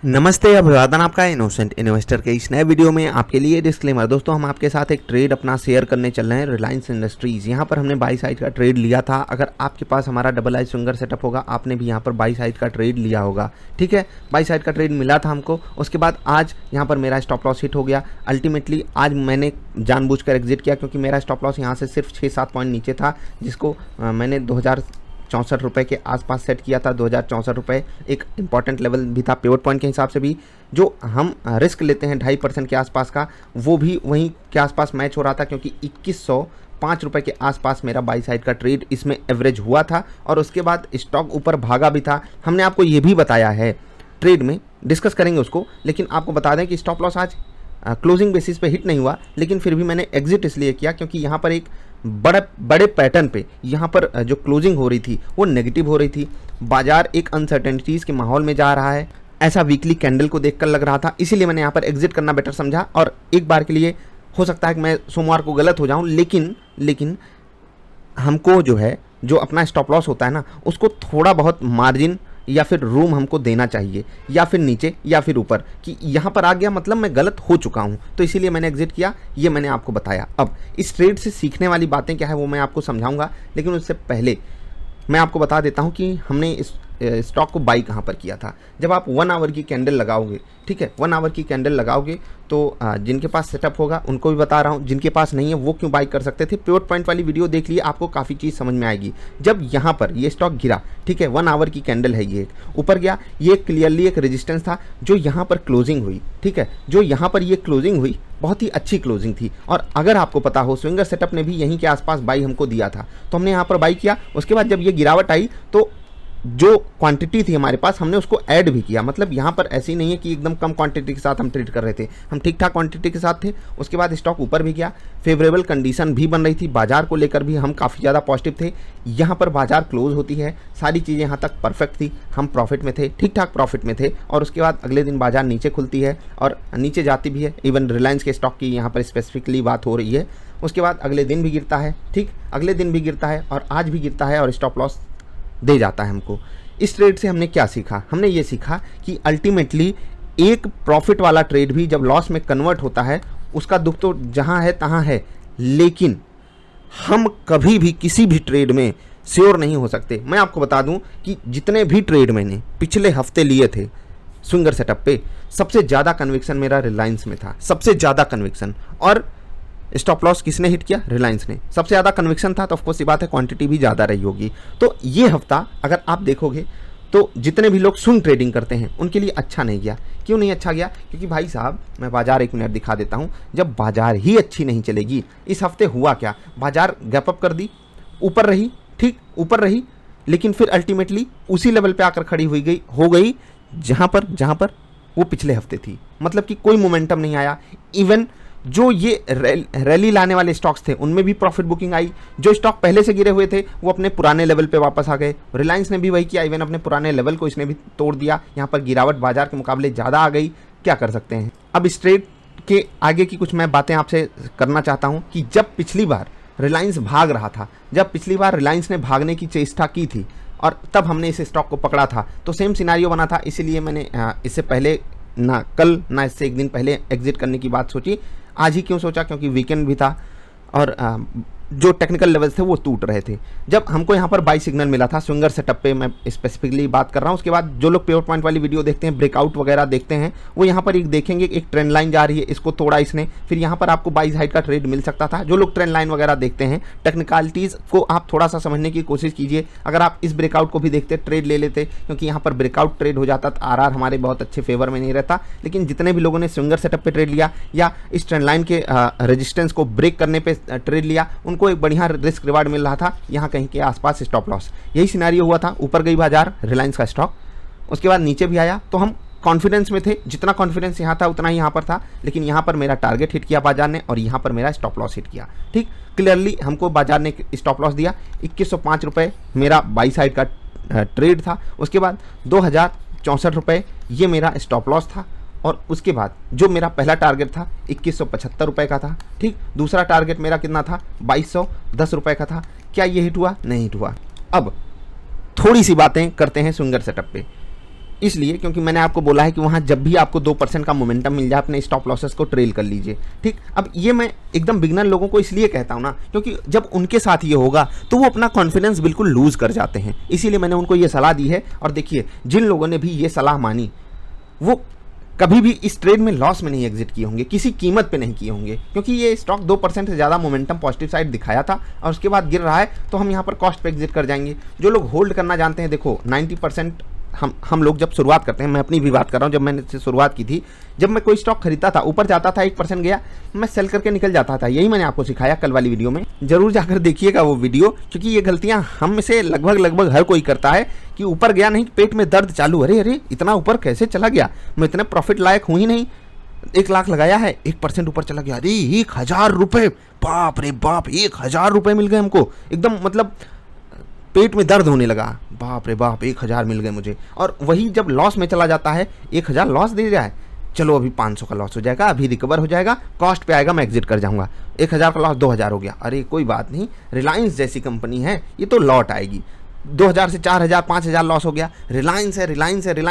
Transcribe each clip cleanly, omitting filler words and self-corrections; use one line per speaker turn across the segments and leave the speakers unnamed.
नमस्ते, अभिवादन आपका इनोसेंट इन्वेस्टर के इस नए वीडियो में आपके लिए डिस्क्लेमर। दोस्तों, हम आपके साथ एक ट्रेड अपना शेयर करने चल रहे हैं रिलायंस इंडस्ट्रीज़। यहाँ पर हमने बाई साइड का ट्रेड लिया था। अगर आपके पास हमारा डबल आई स्विंगर सेटअप होगा, आपने भी यहाँ पर बाई साइड का ट्रेड लिया होगा। ठीक है, बाई साइड का ट्रेड मिला था हमको। उसके बाद आज यहाँ पर मेरा स्टॉप लॉस हिट हो गया। अल्टीमेटली आज मैंने जानबूझकर एग्जिट किया क्योंकि मेरा स्टॉप लॉस यहाँ से सिर्फ 6-7 पॉइंट नीचे था, जिसको मैंने 2064 रुपये के आसपास सेट किया था। 2064 रुपये एक इंपॉर्टेंट लेवल भी था पिवट पॉइंट के हिसाब से भी। जो हम रिस्क लेते हैं 2.5% के आसपास का, वो भी वहीं के आसपास मैच हो रहा था क्योंकि 2105 रुपये के आसपास मेरा बाई साइड का ट्रेड इसमें एवरेज हुआ था। और उसके बाद स्टॉक ऊपर भागा भी था। हमने आपको ये भी बताया है, ट्रेड में डिस्कस करेंगे उसको, लेकिन आपको बता दें कि स्टॉप लॉस आज क्लोजिंग बेसिस पे हिट नहीं हुआ, लेकिन फिर भी मैंने एग्जिट इसलिए किया क्योंकि यहाँ पर एक बड़े पैटर्न पे यहाँ पर जो क्लोजिंग हो रही थी वो नेगेटिव हो रही थी। बाजार एक अनसर्टेनिटीज़ के माहौल में जा रहा है, ऐसा वीकली कैंडल को देखकर लग रहा था। इसीलिए मैंने यहाँ पर एग्जिट करना बेटर समझा। और एक बार के लिए हो सकता है कि मैं सोमवार को गलत हो जाऊँ, लेकिन हमको जो है, जो अपना स्टॉप लॉस होता है ना, उसको थोड़ा बहुत मार्जिन या फिर रूम हमको देना चाहिए, या फिर नीचे या फिर ऊपर, कि यहाँ पर आ गया मतलब मैं गलत हो चुका हूँ। तो इसीलिए मैंने एग्जिट किया, ये मैंने आपको बताया। अब इस ट्रेड से सीखने वाली बातें क्या है वो मैं आपको समझाऊंगा, लेकिन उससे पहले मैं आपको बता देता हूँ कि हमने इस स्टॉक को बाई कहाँ पर किया था। जब आप 1 आवर की कैंडल लगाओगे, ठीक है, 1 आवर की कैंडल लगाओगे तो जिनके पास सेटअप होगा उनको भी बता रहा हूँ, जिनके पास नहीं है वो क्यों बाई कर सकते थे। पिवट पॉइंट वाली वीडियो देख लिए, आपको काफ़ी चीज़ समझ में आएगी। जब यहाँ पर ये स्टॉक गिरा, ठीक है, 1 आवर की कैंडल है, ये ऊपर गया, ये क्लियरली एक रेजिस्टेंस था जो यहाँ पर क्लोजिंग हुई। ठीक है, जो यहाँ पर ये क्लोजिंग हुई बहुत ही अच्छी क्लोजिंग थी। और अगर आपको पता हो, स्विंगर सेटअप ने भी यहीं के आसपास बाई हमको दिया था, तो हमने यहाँ पर बाई किया। उसके बाद जब ये गिरावट आई तो जो क्वांटिटी थी हमारे पास, हमने उसको ऐड भी किया। मतलब यहाँ पर ऐसी नहीं है कि एकदम कम क्वांटिटी के साथ हम ट्रेड कर रहे थे, हम ठीक ठाक क्वांटिटी के साथ थे। उसके बाद स्टॉक ऊपर भी गया, फेवरेबल कंडीशन भी बन रही थी, बाजार को लेकर भी हम काफ़ी ज़्यादा पॉजिटिव थे। यहाँ पर बाजार क्लोज होती है, सारी चीज़ें यहाँ तक परफेक्ट थी, हम प्रॉफिट में थे, ठीक ठाक प्रॉफिट में थे। और उसके बाद अगले दिन बाजार नीचे खुलती है और नीचे जाती भी है। इवन रिलायंस के स्टॉक की यहाँ पर स्पेसिफिकली बात हो रही है। उसके बाद अगले दिन भी गिरता है, ठीक, अगले दिन भी गिरता है और आज भी गिरता है और स्टॉप लॉस दे जाता है हमको। इस ट्रेड से हमने क्या सीखा? हमने ये सीखा कि अल्टीमेटली एक प्रॉफिट वाला ट्रेड भी जब लॉस में कन्वर्ट होता है, उसका दुख तो जहाँ है तहाँ है, लेकिन हम कभी भी किसी भी ट्रेड में श्योर नहीं हो सकते। मैं आपको बता दूं कि जितने भी ट्रेड मैंने पिछले हफ्ते लिए थे स्विंगर सेटअप पे, सबसे ज़्यादा कन्विक्शन मेरा रिलायंस में था, सबसे ज़्यादा कन्विक्शन। और स्टॉप लॉस किसने हिट किया? रिलायंस ने। सबसे ज़्यादा कन्विक्शन था तो ऑफकोर्स ये बात है, क्वांटिटी भी ज़्यादा रही होगी। तो ये हफ्ता अगर आप देखोगे तो जितने भी लोग स्विंग ट्रेडिंग करते हैं उनके लिए अच्छा नहीं गया। क्यों नहीं अच्छा गया? क्योंकि भाई साहब, मैं बाजार 1 मिनट दिखा देता हूँ। जब बाजार ही अच्छी नहीं चलेगी, इस हफ्ते हुआ क्या, बाजार गैप अप कर दी, ऊपर रही, ठीक, ऊपर रही, लेकिन फिर अल्टीमेटली उसी लेवल पे आकर खड़ी हो गई जहाँ पर वो पिछले हफ्ते थी। मतलब कि कोई मोमेंटम नहीं आया। इवन जो ये रैली लाने वाले स्टॉक्स थे उनमें भी प्रॉफिट बुकिंग आई। जो स्टॉक पहले से गिरे हुए थे वो अपने पुराने लेवल पे वापस आ गए। रिलायंस ने भी वही किया, इवन अपने पुराने लेवल को इसने भी तोड़ दिया। यहाँ पर गिरावट बाजार के मुकाबले ज़्यादा आ गई। क्या कर सकते हैं? अब इस ट्रेड के आगे की कुछ मैं बातें आपसे करना चाहता हूँ कि जब पिछली बार रिलायंस भाग रहा था, जब पिछली बार रिलायंस ने भागने की चेष्टा की थी और तब हमने इस स्टॉक को पकड़ा था, तो सेम सिनारियो बना था। इसीलिए मैंने इससे पहले ना कल ना इससे 1 दिन पहले एग्जिट करने की बात सोची। आज ही क्यों सोचा? क्योंकि वीकेंड भी था और जो टेक्निकल लेवल्स थे वो टूट रहे थे। जब हमको यहाँ पर बाई सिग्नल मिला था स्विंगर सेटअप पे, मैं स्पेसिफिकली बात कर रहा हूँ। उसके बाद जो लोग पिवट पॉइंट वाली वीडियो देखते हैं, ब्रेकआउट वगैरह देखते हैं, वो यहाँ पर एक देखेंगे एक ट्रेंड लाइन जा रही है, इसको तोड़ा इसने, फिर यहाँ पर आपको बाई साइड का ट्रेड मिल सकता था। जो लोग ट्रेंड लाइन वगैरह देखते हैं, टेक्निकलिटीज़ को आप थोड़ा सा समझने की कोशिश कीजिए। अगर आप इस ब्रेकआउट को भी देखते, ट्रेड ले लेते, क्योंकि यहाँ पर ब्रेकआउट ट्रेड हो जाता तो आरआर हमारे बहुत अच्छे फेवर में नहीं रहता। लेकिन जितने भी लोगों ने स्विंगर सेटअप पे ट्रेड लिया या इस ट्रेंड लाइन के रेजिस्टेंस को ब्रेक करने पे ट्रेड लिया, उनको एक बढ़िया रिस्क रिवार्ड मिल रहा था। यहाँ कहीं के आसपास स्टॉप लॉस, यही सिनेरियो हुआ था। ऊपर गई बाजार रिलायंस का स्टॉक, उसके बाद नीचे भी आया, तो हम कॉन्फिडेंस में थे। जितना कॉन्फिडेंस यहाँ था उतना ही यहाँ पर था, लेकिन यहाँ पर मेरा टारगेट हिट किया बाजार ने और यहाँ पर मेरा स्टॉप लॉस हिट किया। ठीक, क्लियरली हमको बाजार ने स्टॉप लॉस दिया। 2105 रुपये मेरा बाई साइड का ट्रेड था। उसके बाद 2064 रुपये ये मेरा स्टॉप लॉस था। और उसके बाद जो मेरा पहला टारगेट था 2175 रुपये का था। ठीक, दूसरा टारगेट मेरा कितना था? 2210 रुपये का था। क्या ये हिट हुआ? नहीं हिट हुआ। अब थोड़ी सी बातें करते हैं स्विंगर सेटअप पे। इसलिए क्योंकि मैंने आपको बोला है कि वहाँ जब भी आपको 2% का मोमेंटम मिल जाए अपने स्टॉप लॉसेस को ट्रेल कर लीजिए। ठीक, अब ये मैं एकदम बिगनर लोगों को इसलिए कहता हूँ ना, क्योंकि जब उनके साथ ये होगा तो वो अपना कॉन्फिडेंस बिल्कुल लूज़ कर जाते हैं। इसीलिए मैंने उनको ये सलाह दी है। और देखिए, जिन लोगों ने भी ये सलाह मानी वो कभी भी इस ट्रेड में लॉस में नहीं एग्जिट किए होंगे, किसी कीमत पे नहीं किए होंगे, क्योंकि ये स्टॉक 2% से ज़्यादा मोमेंटम पॉजिटिव साइड दिखाया था और उसके बाद गिर रहा है, तो हम यहाँ पर कॉस्ट पे एग्जिट कर जाएंगे। जो लोग होल्ड करना जानते हैं, देखो 90% हम लोग जब शुरुआत करते हैं, मैं अपनी भी बात कर रहा हूँ, जब मैंने शुरुआत की थी, जब मैं कोई स्टॉक खरीदता था, ऊपर जाता था 1% गया, मैं सेल करके निकल जाता था। यही मैंने आपको सिखाया कल वाली वीडियो में, जरूर जाकर देखिएगा वो वीडियो, क्योंकि ये गलतियां हम में से लगभग हर कोई करता है कि ऊपर गया नहीं, पेट में दर्द चालू, अरे इतना ऊपर कैसे चला गया, मैं इतने प्रॉफिट लायक हूँ ही नहीं, 1 लाख लगाया है, 1% ऊपर चला गया, अरे 1000 रुपये, बाप रे बाप, 1000 रुपये मिल गए हमको, एकदम मतलब पेट में दर्द होने लगा, बाप रे बाप 1000 मिल गए मुझे। और वही जब लॉस में चला जाता है, 1000 लॉस दे रहा है, चलो अभी 500 का लॉस हो जाएगा, अभी रिकवर हो जाएगा, कॉस्ट पे आएगा, मैं एग्जिट कर जाऊंगा, 1000 का लॉस 2000 हो गया, अरे कोई बात नहीं, रिलायंस जैसी कंपनी है, ये तो लौट आएगी। 2000 से 4000 5000 लॉस हो गया, रिलायंस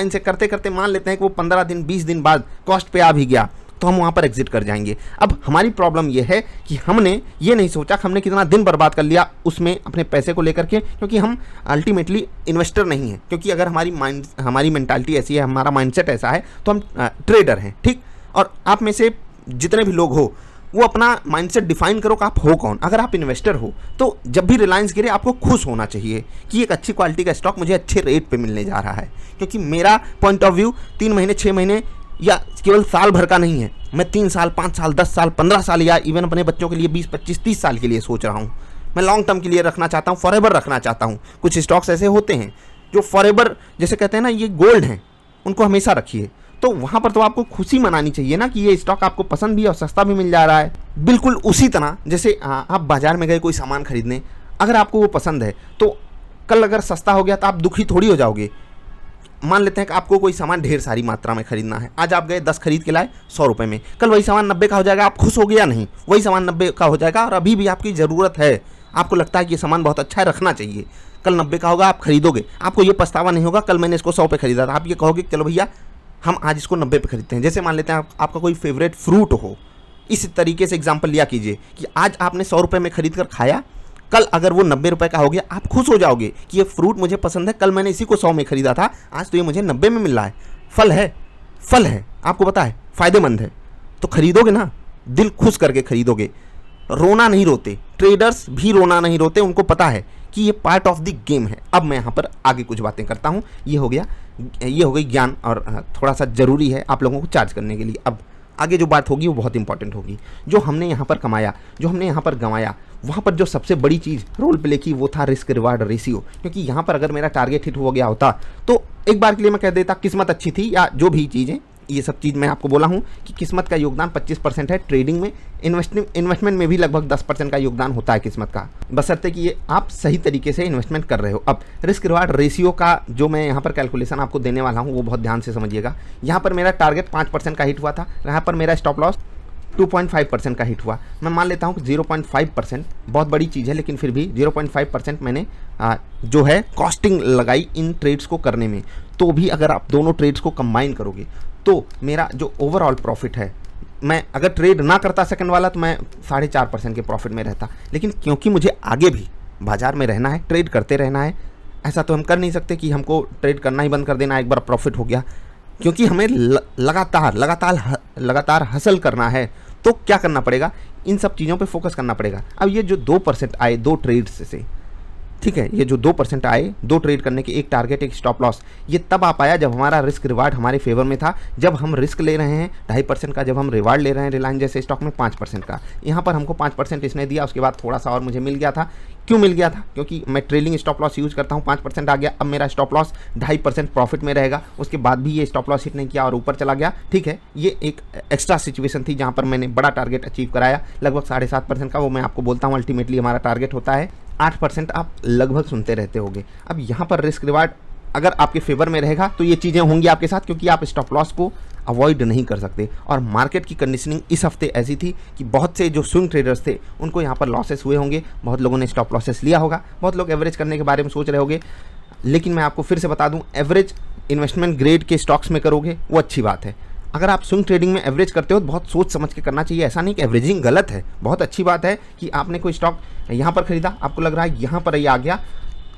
है करते करते मान लेते हैं कि वो 15 दिन 20 दिन बाद कॉस्ट पे आ भी गया, तो हम वहाँ पर एग्जिट कर जाएंगे। अब हमारी प्रॉब्लम ये है कि हमने ये नहीं सोचा कि हमने कितना दिन बर्बाद कर लिया उसमें अपने पैसे को लेकर के, क्योंकि हम अल्टीमेटली इन्वेस्टर नहीं हैं। क्योंकि अगर हमारी मेंटालिटी ऐसी है, हमारा माइंडसेट ऐसा है, तो हम ट्रेडर हैं। ठीक, और आप में से जितने भी लोग हो वो अपना माइंडसेट डिफाइन करो कि आप हो कौन। अगर आप इन्वेस्टर हो तो जब भी रिलायंस गिरे आपको खुश होना चाहिए कि एक अच्छी क्वालिटी का स्टॉक मुझे अच्छे रेट पे मिलने जा रहा है। क्योंकि मेरा पॉइंट ऑफ व्यू 3 महीने 6 महीने या केवल साल भर का नहीं है, मैं 3 साल 5 साल 10 साल 15 साल या इवन अपने बच्चों के लिए 20 25 30 साल के लिए सोच रहा हूँ। मैं लॉन्ग टर्म के लिए रखना चाहता हूँ, फॉरएवर रखना चाहता हूँ। कुछ स्टॉक्स ऐसे होते हैं जो फॉरएवर, जैसे कहते हैं ना, ये गोल्ड हैं, उनको हमेशा रखिए। तो वहाँ पर तो आपको खुशी मनानी चाहिए ना कि ये स्टॉक आपको पसंद भी है और सस्ता भी मिल जा रहा है। बिल्कुल उसी तरह जैसे आप बाजार में गए कोई सामान खरीदने, अगर आपको वो पसंद है तो कल अगर सस्ता हो गया तो आप दुखी थोड़ी हो जाओगे। मान लेते हैं कि आपको कोई सामान ढेर सारी मात्रा में खरीदना है, आज आप गए 10 खरीद के लाए 100 रुपये में, कल वही सामान 90 का हो जाएगा, आप खुश हो गया नहीं, वही सामान 90 का हो जाएगा और अभी भी आपकी ज़रूरत है, आपको लगता है कि ये सामान बहुत अच्छा है, रखना चाहिए, कल 90 का होगा, आप खरीदोगे, आपको ये पछतावा नहीं होगा कल मैंने इसको 100 पे खरीदा था। आप ये कहोगे चलो भैया हम आज इसको 90 पे खरीदते हैं। जैसे मान लेते हैं आपका कोई फेवरेट फ्रूट हो, इस तरीके से एग्जाम्पल लिया कीजिए कि आज आपने 100 रुपये में खरीद कर खाया, कल अगर वो 90 रुपये का हो गया, आप खुश हो जाओगे कि ये फ्रूट मुझे पसंद है, कल मैंने इसी को 100 में खरीदा था, आज तो ये मुझे 90 में मिल रहा है। फल है, आपको पता है फ़ायदेमंद है, तो खरीदोगे ना, दिल खुश करके खरीदोगे, रोना नहीं रोते। ट्रेडर्स भी रोना नहीं रोते, उनको पता है कि ये पार्ट ऑफ द गेम है। अब मैं यहाँ पर आगे कुछ बातें करता हूँ, ये हो गई ज्ञान और थोड़ा सा ज़रूरी है आप लोगों को चार्ज करने के लिए। अब आगे जो बात होगी वो बहुत इंपॉर्टेंट होगी। जो हमने यहाँ पर कमाया, जो हमने यहाँ पर गंवाया, वहाँ पर जो सबसे बड़ी चीज़ रोल प्ले की वो था रिस्क रिवार्ड रेशियो। क्योंकि यहाँ पर अगर मेरा टारगेट हिट हो गया होता तो एक बार के लिए मैं कह देता किस्मत अच्छी थी या जो भी चीज़ें, ये सब चीज़ मैं आपको बोला हूँ कि किस्मत का योगदान 25% है ट्रेडिंग में, इन्वेस्टमेंट में भी लगभग 10% का योगदान होता है किस्मत का, बशर्ते कि ये आप सही तरीके से इन्वेस्टमेंट कर रहे हो। अब रिस्क रिवार्ड रेशियो का जो मैं यहाँ पर कैलकुलेशन आपको देने वाला हूँ वो बहुत ध्यान से समझिएगा। यहाँ पर मेरा टारगेट 5% का हिट हुआ था, यहाँ पर मेरा स्टॉप लॉस 2.5% का हिट हुआ। मैं मान लेता हूँ कि 0.5% बहुत बड़ी चीज़ है, लेकिन फिर भी 0.5% मैंने जो है कॉस्टिंग लगाई इन ट्रेड्स को करने में। तो भी अगर आप दोनों ट्रेड्स को कंबाइन करोगे तो मेरा जो ओवरऑल प्रॉफिट है, मैं अगर ट्रेड ना करता सेकंड वाला तो मैं 4.5% के प्रॉफिट में रहता। लेकिन क्योंकि मुझे आगे भी बाजार में रहना है, ट्रेड करते रहना है, ऐसा तो हम कर नहीं सकते कि हमको ट्रेड करना ही बंद कर देना एक बार प्रॉफिट हो गया, क्योंकि हमें लगातार हसल करना है। तो क्या करना पड़ेगा, इन सब चीज़ों पे फोकस करना पड़ेगा। अब ये जो 2% आए 2 ट्रेड्स से, ठीक है, ये जो 2% आए 2 ट्रेड करने के, एक टारगेट एक स्टॉप लॉस, ये तब आ पाया जब हमारा रिस्क रिवार्ड हमारे फेवर में था। जब हम रिस्क ले रहे हैं 2.5% का, जब हम रिवार्ड ले रहे हैं रिलायंस जैसे स्टॉक में 5% का। यहाँ पर हमको 5% इसने दिया, उसके बाद थोड़ा सा और मुझे मिल गया था। क्यों मिल गया था? क्योंकि मैं ट्रेलिंग स्टॉप लॉस यूज़ करता हूँ, 5% आ गया। अब मेरा स्टॉप लॉस 2.5% प्रॉफिट में रहेगा। उसके बाद भी ये स्टॉप लॉस हिट नहीं किया और ऊपर चला गया। ठीक है, ये एक एक्स्ट्रा सिचुएशन थी जहाँ पर मैंने बड़ा टारगेट अचीव कराया, लगभग 7.5% का। वो मैं आपको बोलता हूँ अल्टीमेटली हमारा टारगेट होता है 8%। आप लगभग सुनते रहते होगे। अब यहाँ पर रिस्क रिवार्ड अगर आपके फेवर में रहेगा तो ये चीज़ें होंगी आपके साथ, क्योंकि आप स्टॉप लॉस को अवॉइड नहीं कर सकते। और मार्केट की कंडीशनिंग इस हफ्ते ऐसी थी कि बहुत से जो स्विंग ट्रेडर्स थे उनको यहाँ पर लॉसेस हुए होंगे, बहुत लोगों ने स्टॉप लॉसेस लिया होगा, बहुत लोग एवरेज करने के बारे में सोच रहे होंगे। लेकिन मैं आपको फिर से बता दूं, एवरेज इन्वेस्टमेंट ग्रेड के स्टॉक्स में करोगे वो अच्छी बात है। अगर आप स्विंग ट्रेडिंग में एवरेज करते हो तो बहुत सोच समझ के करना चाहिए। ऐसा नहीं कि एवरेजिंग गलत है, बहुत अच्छी बात है कि आपने कोई स्टॉक यहाँ पर खरीदा, आपको लग रहा है यहाँ पर ये आ गया,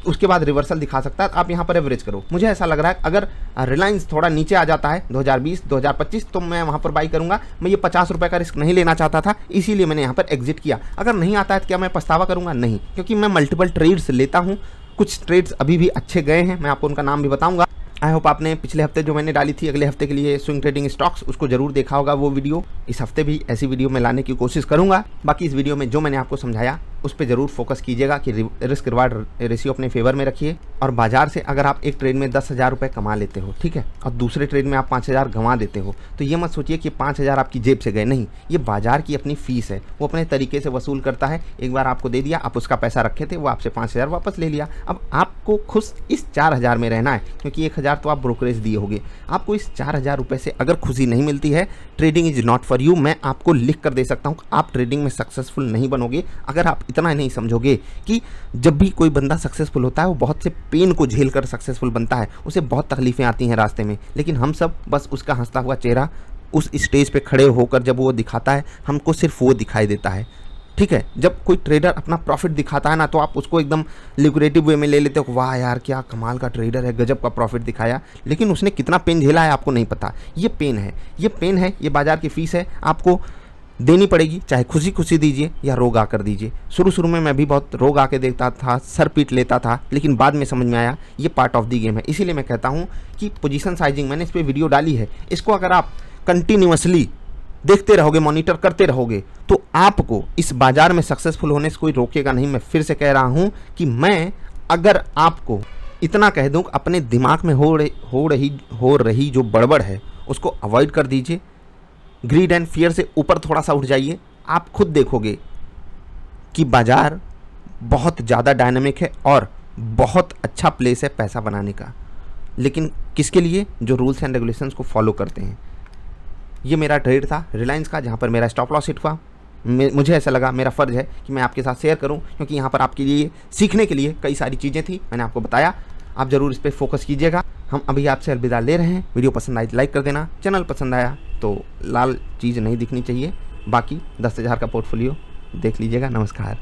उसके बाद रिवर्सल दिखा सकता है, आप यहाँ पर एवरेज करो। मुझे ऐसा लग रहा है अगर रिलायंस थोड़ा नीचे आ जाता है 2020 2025 तो मैं वहाँ पर बाई करूँगा। मैं ये 50 रुपये का रिस्क नहीं लेना चाहता था, इसीलिए मैंने यहाँ पर एग्जिट किया। अगर नहीं आता है तो क्या मैं पछतावा करूँगा? नहीं, क्योंकि मैं मल्टीपल ट्रेड्स लेता हूँ। कुछ ट्रेड्स अभी भी अच्छे गए हैं, मैं आपको उनका नाम भी बताऊँगा। आई होप आपने पिछले हफ्ते जो मैंने डाली थी अगले हफ्ते के लिए स्विंग ट्रेडिंग स्टॉक्स, उसको जरूर देखा होगा वो वीडियो। इस हफ्ते भी ऐसी वीडियो में लाने की कोशिश करूंगा। बाकी इस वीडियो में जो मैंने आपको समझाया उस पर जरूर फोकस कीजिएगा कि रिस्क रिवार्ड रेशियो अपने फेवर में रखिए। और बाजार से अगर आप एक ट्रेड में 10,000 रुपये कमा लेते हो, ठीक है, और दूसरे ट्रेड में आप 5,000 गंवा देते हो, तो ये मत सोचिए कि 5,000 आपकी जेब से गए। नहीं, ये बाजार की अपनी फीस है, वो अपने तरीके से वसूल करता है। एक बार आपको दे दिया, आप उसका पैसा रखे थे, वो आपसे 5,000 वापस ले लिया। अब आपको खुश इस 4,000 में रहना है, क्योंकि 1,000 तो आप ब्रोकरेज दिए होगे। आपको इस 4,000 रुपये से अगर खुशी नहीं मिलती है, trading is not for you. मैं आपको लिख कर दे सकता हूँ, आप ट्रेडिंग में सक्सेसफुल नहीं बनोगे अगर आप इतना नहीं समझोगे कि जब भी कोई बंदा सक्सेसफुल होता है वो बहुत से पेन को झेल कर सक्सेसफुल बनता है। उसे बहुत तकलीफें आती हैं रास्ते में, लेकिन हम सब बस उसका हंसता हुआ चेहरा उस स्टेज पे खड़े होकर जब वो दिखाता है, हमको सिर्फ वो दिखाई देता है। ठीक है, जब कोई ट्रेडर अपना प्रॉफिट दिखाता है ना, तो आप उसको एकदम लिक्विडेटिव वे में ले लेते हो, वाह यार क्या कमाल का ट्रेडर है, गजब का प्रॉफिट दिखाया। लेकिन उसने कितना पेन झेला है आपको नहीं पता। ये पेन है, ये पेन है, ये बाजार की फीस है, आपको देनी पड़ेगी। चाहे खुशी खुशी दीजिए या रोग आकर दीजिए। शुरू में मैं भी बहुत रोग आके देखता था, सर पीट लेता था, लेकिन बाद में समझ में आया ये पार्ट ऑफ द गेम है। इसीलिए मैं कहता हूँ कि पोजीशन साइजिंग, मैंने इस पर वीडियो डाली है, इसको अगर आप कंटिन्यूअसली देखते रहोगे, मॉनिटर करते रहोगे, तो आपको इस बाजार में सक्सेसफुल होने से कोई रोकेगा नहीं। मैं फिर से कह रहा हूँ कि मैं अगर आपको इतना कह दूँ, अपने दिमाग में हो रही जो बड़बड़ है उसको अवॉइड कर दीजिए। ग्रीड एंड फियर से ऊपर थोड़ा सा उठ जाइए। आप खुद देखोगे कि बाजार बहुत ज़्यादा डायनामिक है और बहुत अच्छा प्लेस है पैसा बनाने का, लेकिन किसके लिए? जो रूल्स एंड रेगुलेशंस को फॉलो करते हैं। ये मेरा ट्रेड था रिलायंस का, जहाँ पर मेरा स्टॉप लॉस हिट हुआ। मुझे ऐसा लगा मेरा फ़र्ज़ है कि मैं आपके साथ शेयर करूं, क्योंकि यहाँ पर आपके लिए सीखने के लिए कई सारी चीज़ें थी, मैंने आपको बताया। आप ज़रूर इस पर फोकस कीजिएगा। हम अभी आपसे अलविदा ले रहे हैं। वीडियो पसंद आई लाइक कर देना, चैनल पसंद आया तो लाल चीज़ नहीं दिखनी चाहिए। बाकी 10,000 का पोर्टफोलियो देख लीजिएगा। नमस्कार।